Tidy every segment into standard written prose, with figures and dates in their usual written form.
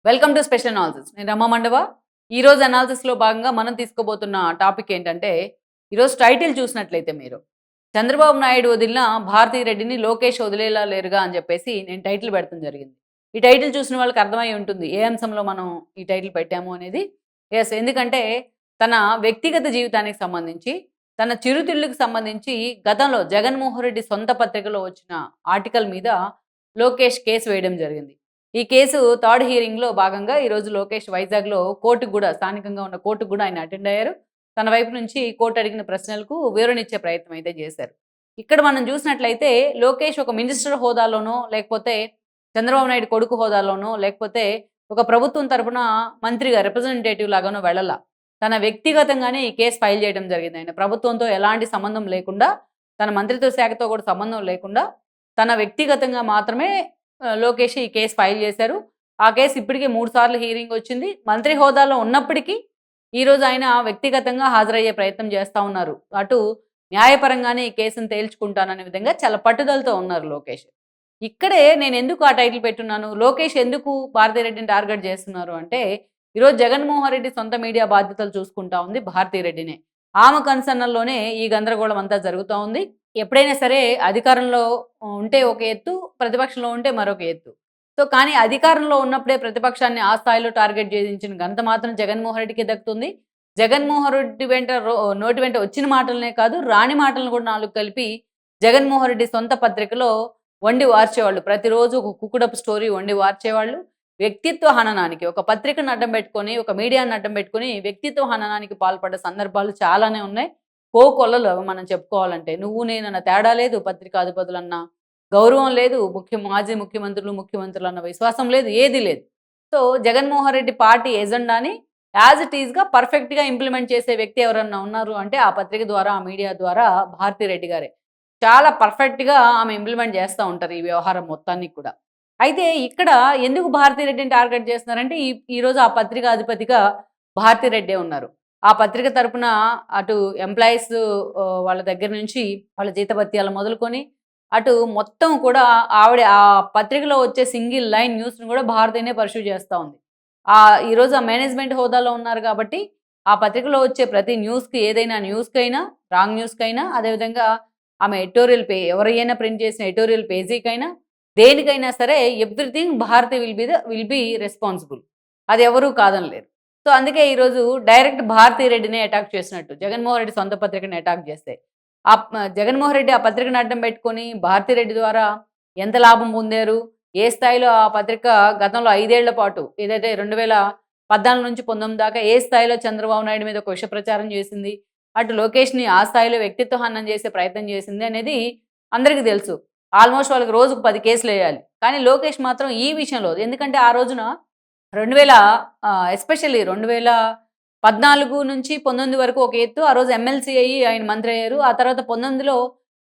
Welcome to special analysis. నేను రమా మండవ. ఈరోజు అనాలిసిస్‌లో భాగంగా మనం తీసుకోబోతున్న టాపిక్ ఏంటంటే, ఈరోజు టైటిల్ చూసినట్లయితే మీరు, 'చంద్రబాబు నాయుడు వదిలిన భారతీ రెడ్డిని లోకేష్ వదిలేలా లేరుగా' అని చెప్పేసి నేను టైటిల్ పెడతం జరిగింది. ఈ టైటిల్ చూసిన వాళ్ళకి అర్థమై ఉంటుంది. ఏ అంశంలో మనం ఈ టైటిల్ పెట్టాము అనేది. యెస్. ఎందుకంటే తన వ్యక్తిగత జీవితానికి సంబంధించి, తన చిరుతిళ్ళకి సంబంధించి గతంలో జగన్మోహన్ రెడ్డి సొంత పత్రికలో వచ్చిన ఆర్టికల్ మీద లోకేష్ కేసు వేయడం జరిగింది. ఈ కేసు థర్డ్ హియరింగ్‌లో భాగంగా ఈరోజు లోకేష్ వైజాగ్‌లో కోర్ట్‌కి గూడా స్థానికంగా ఉన్న కోర్ట్‌కి గూడా ఆయన అటెండ్ అయ్యారు. తన వైపు నుంచి కోర్ట్ అడిగిన ప్రశ్నలకు వివరణ ఇచ్చే ప్రయత్నం అయితే చేశారు. ఇక్కడ మనం చూసినట్లయితే లోకేష్ ఒక మినిస్టర్ హోదాలోనో, లేకపోతే చంద్రబాబు నాయుడు కొడుకు హోదాలోనో, లేకపోతే ఒక ప్రభుత్వం తరపున మంత్రిగా రిప్రజెంటేటివ్ లాగానో వెళ్ళల. తన వ్యక్తిగతంగానే ఈ కేస్ ఫైల్ చేయడం జరిగింది. ఆయన ప్రభుత్వంతో ఎలాంటి సంబంధం లేకుండా, తన మంత్రిత్వ శాఖతో కూడా సంబంధం లేకుండా, తన వ్యక్తిగతంగా మాత్రమే లోకేష్ ఈ కేస్ ఫైల్ చేశారు. ఆ కేసు ఇప్పటికే 3 సార్లు హియరింగ్ వచ్చింది. మంత్రి హోదాలో ఉన్నప్పటికీ ఈరోజు ఆయన వ్యక్తిగతంగా హాజరయ్యే ప్రయత్నం చేస్తా ఉన్నారు. అటు న్యాయపరంగానే ఈ కేసుని తేల్చుకుంటాననే విధంగా చాలా పట్టుదలతో ఉన్నారు లోకేష్. ఇక్కడే నేనెందుకు ఆ టైటిల్ పెట్టున్నాను, లోకేష్ ఎందుకు భారతిరెడ్డిని టార్గెట్ చేస్తున్నారు అంటే, ఈరోజు జగన్మోహన్ రెడ్డి సొంత మీడియా బాధ్యతలు చూసుకుంటా ఉంది భారతిరెడ్డినే. ఆమె కన్సర్న్‌లోనే ఈ గందరగోళం అంతా జరుగుతా ఉంది. ఎప్పుడైనా సరే అధికారంలో ఉంటే ఒక ఎత్తు, ప్రతిపక్షంలో ఉంటే మరొక ఎత్తు. సో, కానీ అధికారంలో ఉన్నప్పుడే ప్రతిపక్షాన్ని ఆ స్థాయిలో టార్గెట్ చేయించిన ఘనత మాత్రం జగన్మోహన్ రెడ్డికే దక్కుతుంది. జగన్మోహన్ రెడ్డి వెంట నోటి వెంట వచ్చిన మాటలనే కాదు, రాని మాటలను కూడా 4 కలిపి జగన్మోహన్ రెడ్డి సొంత పత్రికలో వండి వార్చేవాళ్ళు. ప్రతిరోజు ఒక కుక్కుడపు స్టోరీ వండి వార్చేవాళ్ళు. వ్యక్తిత్వ హననానికి ఒక పత్రికను అడ్డం పెట్టుకొని, ఒక మీడియాని అడ్డం పెట్టుకొని వ్యక్తిత్వ హననానికి పాల్పడ్డ సందర్భాలు చాలానే ఉన్నాయి. కోకొల్లలు మనం చెప్పుకోవాలంటే. నువ్వు నేనన్న తేడా లేదు. పత్రికాధిపతులన్న గౌరవం లేదు. మాజీ ముఖ్యమంత్రులు, ముఖ్యమంత్రులన్న విశ్వాసం లేదు. ఏది లేదు. సో, జగన్మోహన్ రెడ్డి పార్టీ ఎజెండాని యాజ్ ఇట్ ఈస్‌గా పర్ఫెక్ట్‌గా ఇంప్లిమెంట్ చేసే వ్యక్తి ఎవరన్నా ఉన్నారు అంటే ఆ పత్రిక ద్వారా, ఆ మీడియా ద్వారా భారతిరెడ్డి గారే. చాలా పర్ఫెక్ట్‌గా ఆమె ఇంప్లిమెంట్ చేస్తా ఉంటారు ఈ వ్యవహారం మొత్తాన్ని కూడా. అయితే ఇక్కడ ఎందుకు భారతిరెడ్డిని టార్గెట్ చేస్తున్నారంటే ఈరోజు ఆ పత్రిక అధిపతిగా భారతిరెడ్డే ఉన్నారు. ఆ పత్రిక తరపున అటు ఎంప్లాయీస్ వాళ్ళ దగ్గర నుంచి వాళ్ళ జీతభత్యాలు మొదలుకొని, అటు మొత్తం కూడా ఆవిడ ఆ పత్రికలో వచ్చే సింగిల్ లైన్ న్యూస్‌ని కూడా భారతినే పర్స్యూ చేస్తా ఉంది. ఈరోజు ఆ మేనేజ్మెంట్ హోదాలో ఉన్నారు కాబట్టి, ఆ పత్రికలో వచ్చే ప్రతి న్యూస్‌కి ఏదైనా న్యూస్‌కైనా, రాంగ్ న్యూస్‌కైనా, అదేవిధంగా ఆమె ఎడిటోరియల్ ఎవరైనా ప్రింట్ చేసిన ఎడిటోరియల్ పేజీకైనా, దేనికైనా సరే everything Bharati will be responsible. అది ఎవరు కాదనలేరు. సో, అందుకే ఈరోజు డైరెక్ట్ భారతీ రెడ్డినే అటాక్ చేసినట్టు. జగన్మోహన్ రెడ్డి సొంత పత్రికని అటాక్ చేస్తే. జగన్మోహన్ రెడ్డి ఆ పత్రికను అడ్డం పెట్టుకొని భారతీ రెడ్డి ద్వారా ఎంత లాభం పొందారు? ఏ స్థాయిలో ఆ పత్రిక గతంలో 5 ఏళ్ల పాటు ఏదైతే 2014 నుంచి 19 దాకా ఏ స్థాయిలో చంద్రబాబు నాయుడు మీద ఒక విష ప్రచారం చేసింది? అటు లోకేష్‌ని ఆ స్థాయిలో వ్యక్తిత్వ హననం చేసే ప్రయత్నం చేసింది అనేది అందరికీ తెలుసు. ఆల్మోస్ట్ వాళ్ళకి రోజుకు 10 కేసులేయాలి. కానీ లోకేష్ మాత్రం ఈ విషయంలో ఎందుకంటే ఆ రోజున 2000 ఎస్పెషల్లీ 2014-19 వరకు ఒక ఎత్తు. ఆ రోజు ఎమ్మెల్సీ అయ్యి ఆయన మంత్రి అయ్యారు. ఆ తర్వాత 19లో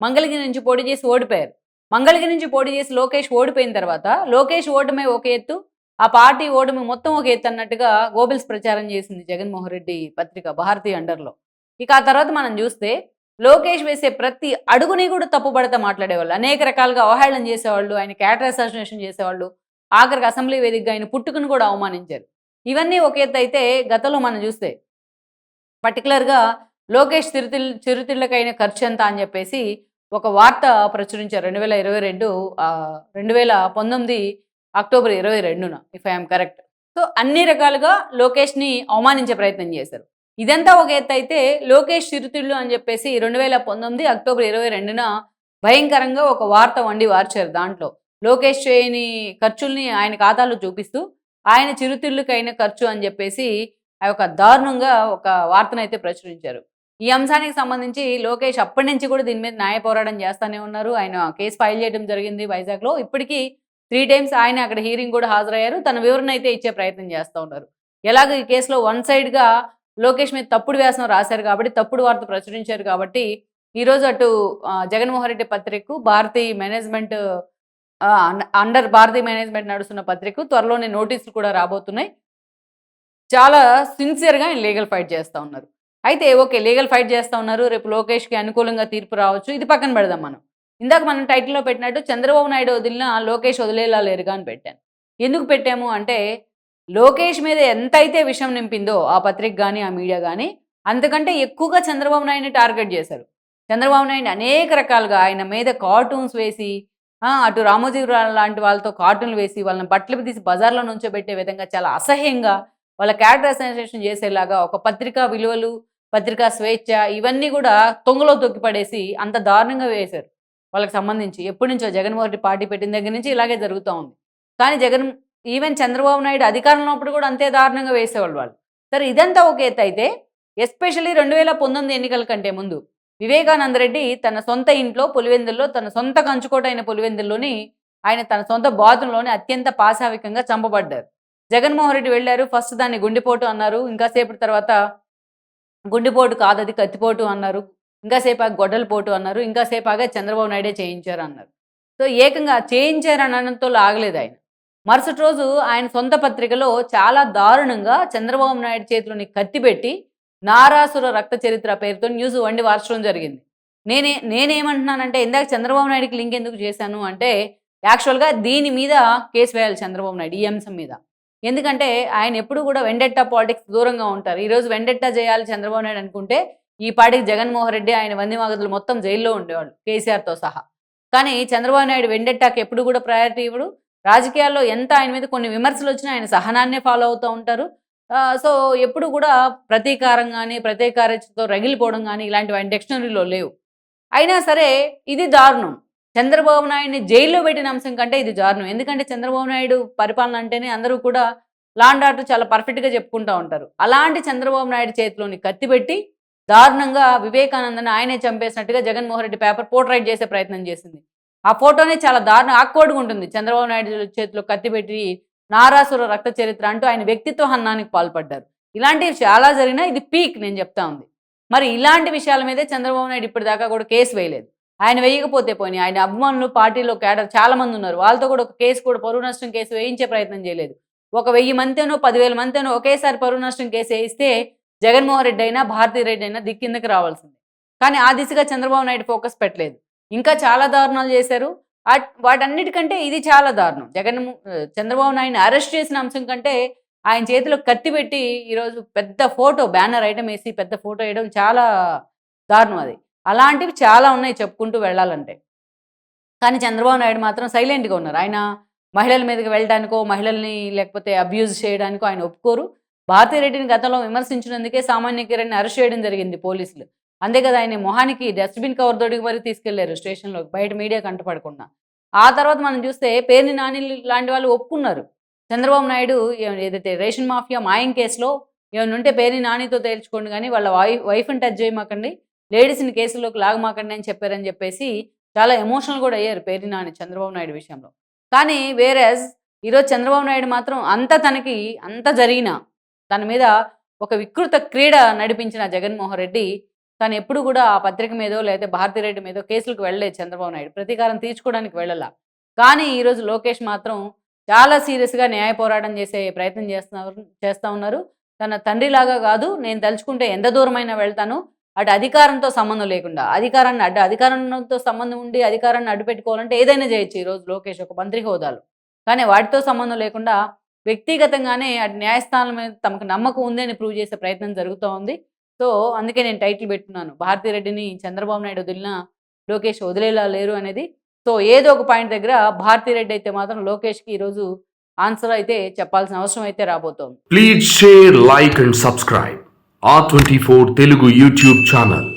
మంగళగిరి నుంచి పోటీ చేసి ఓడిపోయారు. మంగళగిరి నుంచి పోటీ చేసి లోకేష్ ఓడిపోయిన తర్వాత, లోకేష్ ఓటమి ఒక ఎత్తు, ఆ పార్టీ ఓటమి మొత్తం ఒక ఎత్తు అన్నట్టుగా గోబెల్స్ ప్రచారం చేసింది జగన్మోహన్ రెడ్డి పత్రిక భారతి అండర్‌లో. ఇక ఆ తర్వాత మనం చూస్తే లోకేష్ వేసే ప్రతి అడుగుని కూడా తప్పుపడతా మాట్లాడేవాళ్ళు. అనేక రకాలుగా అవహేళన చేసేవాళ్ళు. ఆయన క్యారెక్టర్ అసాసినేషన్ చేసేవాళ్ళు. ఆఖరికి అసెంబ్లీ వేదికగా ఆయన పుట్టుకను కూడా అవమానించారు. ఇవన్నీ ఒక ఎత్తయితే గతంలో మనం చూస్తే పర్టిక్యులర్‌గా లోకేష్ చిరుతిళ్ళకైన ఖర్చెంత అని చెప్పేసి ఒక వార్త ప్రచురించారు. 2019 అక్టోబర్ 22న if I am correct. So, అన్ని రకాలుగా లోకేష్‌ని అవమానించే ప్రయత్నం చేశారు. ఇదంతా ఒక ఎత్తయితే లోకేష్ చిరుతిళ్ళు అని చెప్పేసి 2019 అక్టోబర్ 22న భయంకరంగా ఒక వార్త వండి వార్చారు దాంట్లో. లోకేష్ చేయని ఖర్చుల్ని ఆయన ఖాతాలో చూపిస్తూ, ఆయన చిరుతిళ్ళకైన ఖర్చు అని చెప్పేసి ఆ యొక్క దారుణంగా ఒక వార్తనైతే ప్రచురించారు. ఈ అంశానికి సంబంధించి లోకేష్ అప్పటినుంచి కూడా దీని మీద న్యాయ పోరాటం చేస్తానే ఉన్నారు. ఆయన కేస్ ఫైల్ చేయడం జరిగింది వైజాగ్‌లో. ఇప్పటికి 3 టైమ్స్ ఆయన అక్కడ హియరింగ్ కూడా హాజరయ్యారు. తన వివరణ అయితే ఇచ్చే ప్రయత్నం చేస్తా ఉన్నారు. ఎలాగో ఈ కేసులో వన్ సైడ్‌గా లోకేష్ మీద తప్పుడు వ్యాసం రాశారు కాబట్టి, తప్పుడు వార్త ప్రచురించారు కాబట్టి, ఈరోజు అటు జగన్మోహన్ రెడ్డి పత్రికకు Bharati management under Bharati management నడుస్తున్న పత్రికకు త్వరలోనే నోటీసులు కూడా రాబోతున్నాయి. చాలా సిన్సియర్‌గా ఆయన లీగల్ ఫైట్ చేస్తా ఉన్నారు. అయితే ఓకే. లీగల్ ఫైట్ చేస్తా ఉన్నారు. రేపు లోకేష్‌కి అనుకూలంగా తీర్పు రావచ్చు. ఇది పక్కన పెడదాం మనం. ఇందాక మనం టైటిల్‌లో పెట్టినట్టు చంద్రబాబు నాయుడు వదిలినా లోకేష్ వదిలేలా లేరుగా అని పెట్టాను. ఎందుకు పెట్టాము అంటే లోకేష్ మీద ఎంతైతే విషం నింపిందో ఆ పత్రిక గాని, ఆ మీడియా గాని, అంతకంటే ఎక్కువగా చంద్రబాబు నాయుడిని టార్గెట్ చేశారు. చంద్రబాబు నాయుడిని అనేక రకాలుగా ఆయన మీద కార్టూన్స్ వేసి, అటు రామోజీరావు లాంటి వాళ్ళతో కార్టూన్‌లు వేసి, వాళ్ళని బట్టలు తీసి బజార్‌లో నుంచోబెట్టే విధంగా చాలా అసహ్యంగా వాళ్ళ క్యారెక్టర్ అసోసియేషన్ చేసేలాగా ఒక పత్రికా విలువలు, పత్రికా స్వేచ్ఛ ఇవన్నీ కూడా తొంగలో తొక్కిపడేసి అంత దారుణంగా వేశారు. వాళ్ళకి సంబంధించి ఎప్పటినుంచో జగన్మోహన్ రెడ్డి పార్టీ పెట్టిన దగ్గర నుంచి ఇలాగే జరుగుతా ఉంది. కానీ ఈవెన్ చంద్రబాబు నాయుడు అధికారంలో ఉన్నప్పుడు కూడా అంతే దారుణంగా వేసేవాళ్ళు వాళ్ళు. సరే ఇదంతా ఒక ఎత్తయితే ఎస్పెషల్లీ 2019 ఎన్నికల కంటే ముందు వివేకానంద రెడ్డి తన సొంత ఇంట్లో పులివెందుల్లో తన సొంత కంచుకోట అయిన పులివెందుల్లోని ఆయన తన సొంత బాతుల్లోని అత్యంత పాశావికంగా చంపబడ్డారు. జగన్మోహన్ రెడ్డి వెళ్లారు. ఫస్ట్ దాన్ని గుండెపోటు అన్నారు. ఇంకా సేపటి తర్వాత గుండెపోటు కాదది కత్తిపోటు అన్నారు. ఇంకా సేపు గొడ్డల పోటు అన్నారు. ఇంకా సేపు చంద్రబాబు నాయుడే చేయించారు అన్నారు. సో ఏకంగా చేయించారు అనడంతో ఆగలేదు ఆయన. మరుసటి రోజు ఆయన సొంత పత్రికలో చాలా దారుణంగా చంద్రబాబు నాయుడు చేతిలోని కత్తి పెట్టి నారాసుర రక్త చరిత్ర పేరుతో న్యూస్ వండి వార్చడం జరిగింది. నేనేమంటున్నానంటే ఇందాక చంద్రబాబు నాయుడికి లింక్ ఎందుకు చేశాను అంటే యాక్చువల్గా దీని మీద కేసు వేయాలి చంద్రబాబు నాయుడు ఈ అంశం మీద. ఎందుకంటే ఆయన ఎప్పుడు కూడా వెండెట్టా పాలిటిక్స్ దూరంగా ఉంటారు. ఈరోజు వెండెట్టా చేయాలి చంద్రబాబు నాయుడు అనుకుంటే ఈ పాటికి జగన్మోహన్ రెడ్డి ఆయన వందిమాగదులు మొత్తం జైల్లో ఉండేవాళ్ళు కేసీఆర్తో సహా. కానీ చంద్రబాబు నాయుడు వెండెట్టాకి ఎప్పుడు కూడా ప్రయారిటీ ఇవ్వడు. రాజకీయాల్లో ఎంత ఆయన మీద కొన్ని విమర్శలు వచ్చినా ఆయన సహనాన్నే ఫాలో అవుతూ ఉంటారు. సో ఎప్పుడు కూడా ప్రతీకారం కానీ ప్రతీకారతో రగిలిపోవడం కానీ ఇలాంటివి ఆయన డిక్షనరీలో లేవు. అయినా సరే ఇది దారుణం. చంద్రబాబు నాయుడిని జైల్లో పెట్టిన అంశం కంటే ఇది దారుణం. ఎందుకంటే చంద్రబాబు నాయుడు పరిపాలన అంటేనే అందరూ కూడా లాండ్ ఆర్డర్ చాలా పర్ఫెక్ట్గా చెప్పుకుంటూ ఉంటారు. అలాంటి చంద్రబాబు నాయుడు చేతిలోని కత్తి పెట్టి దారుణంగా వివేకానందని ఆయనే చంపేసినట్టుగా జగన్మోహన్ రెడ్డి పేపర్ పోర్ట్రైట్ చేసే ప్రయత్నం చేసింది. ఆ ఫోటోనే చాలా దారుణం ఆక్వర్డ్‌గా ఉంటుంది. చంద్రబాబు నాయుడు చేతిలో కత్తి పెట్టి నారాసుర రక్త చరిత్ర అంటూ ఆయన వ్యక్తిత్వ హననానికి పాల్పడ్డారు. ఇలాంటివి చాలా జరిగినా ఇది పీక్ నేను చెప్తా ఉంది. మరి ఇలాంటి విషయాల మీదే చంద్రబాబు నాయుడు ఇప్పటిదాకా కూడా కేసు వేయలేదు. ఆయన వేయకపోతే పోనీ ఆయన అభిమానులు పార్టీలో క్యాడర్ చాలా మంది ఉన్నారు. వాళ్ళతో కూడా ఒక కేసు కూడా పరువు నష్టం కేసు వేయించే ప్రయత్నం చేయలేదు. ఒక 1000 మందితోనో 10,000 మందితోనో ఒకేసారి పరువు నష్టం కేసు వేయిస్తే జగన్మోహన్ రెడ్డి అయినా భారతీరెడ్డి అయినా దిక్కిందకి రావాల్సింది. కానీ ఆ దిశగా చంద్రబాబు నాయుడు ఫోకస్ పెట్టలేదు. ఇంకా చాలా దారుణాలు చేశారు. వాటన్నిటికంటే ఇది చాలా దారుణం. చంద్రబాబు నాయుడిని అరెస్ట్ చేసిన అంశం కంటే ఆయన చేతిలో కత్తి పెట్టి ఈరోజు పెద్ద ఫోటో బ్యానర్ ఐటమ్ వేసి పెద్ద ఫోటో వేయడం చాలా దారుణం అది. అలాంటివి చాలా ఉన్నాయి చెప్పుకుంటూ వెళ్ళాలంటే. కానీ చంద్రబాబు నాయుడు మాత్రం సైలెంట్గా ఉన్నారు. ఆయన మహిళల మీదకి వెళ్ళడానికో మహిళల్ని లేకపోతే అబ్యూజ్ చేయడానికో ఆయన ఒప్పుకోరు. భారతీరెడ్డిని గతంలో విమర్శించినందుకే సామాన్య కిరణ్ని అరెస్ట్ చేయడం జరిగింది పోలీసులు. అంతే కదా ఆయన మొహానికి డస్ట్బిన్ కవర్ దొడికి మరీ తీసుకెళ్లారు స్టేషన్లోకి బయట మీడియా కంటపడకుండా. ఆ తర్వాత మనం చూస్తే పేర్ని నాని లాంటి వాళ్ళు ఒప్పుకున్నారు. చంద్రబాబు నాయుడు ఏదైతే రేషన్ మాఫియా మాయం కేసులో ఏమైనా ఉంటే పేర్ని నానితో తేల్చుకోండి కానీ వాళ్ళ వైఫ్ని టచ్ చేయమాకండి, లేడీస్ని కేసుల్లోకి లాగమాకండి అని చెప్పారని చెప్పేసి చాలా ఎమోషనల్ కూడా అయ్యారు పేర్ని నాని చంద్రబాబు నాయుడు విషయంలో. కానీ వేరేజ్ ఈరోజు చంద్రబాబు నాయుడు మాత్రం అంత జరిగినా తన మీద ఒక వికృత క్రీడ నడిపించిన జగన్మోహన్ రెడ్డి తను ఎప్పుడు కూడా ఆ పత్రిక మీదో లేకపోతే భారతీరెడ్డి మీదో కేసులకు వెళ్ళలేదు చంద్రబాబు నాయుడు. ప్రతీకారం తీర్చుకోవడానికి వెళ్ళాల. కానీ ఈరోజు లోకేష్ మాత్రం చాలా సీరియస్గా న్యాయ పోరాటం చేసే ప్రయత్నం చేస్తూ ఉన్నారు. తన తండ్రిలాగా కాదు, నేను తలుచుకుంటే ఎంత దూరమైనా వెళ్తాను, అటు అధికారంతో సంబంధం లేకుండా అధికారంతో సంబంధం ఉండి అధికారాన్ని అడ్డుపెట్టుకోవాలంటే ఏదైనా చేయొచ్చు ఈరోజు లోకేష్ ఒక మంత్రి హోదాలో. కానీ వాటితో సంబంధం లేకుండా వ్యక్తిగతంగానే అటు న్యాయస్థానం మీద తమకు నమ్మకం ఉంది అని ప్రూవ్ చేసే ప్రయత్నం జరుగుతూ ఉంది. సో అందుకే నేను టైటిల్ పెట్టున్నాను, భారతీరెడ్డిని చంద్రబాబు నాయుడు వదిలినా లోకేష్ వదిలేలా లేరు అనేది. సో ఏదో ఒక పాయింట్ దగ్గర భారతీరెడ్డి అయితే మాత్రం లోకేష్కి ఈరోజు ఆన్సర్ అయితే చెప్పాల్సిన అవసరం అయితే రాబోతోంది. Please share, like and subscribe R24 Telugu YouTube channel.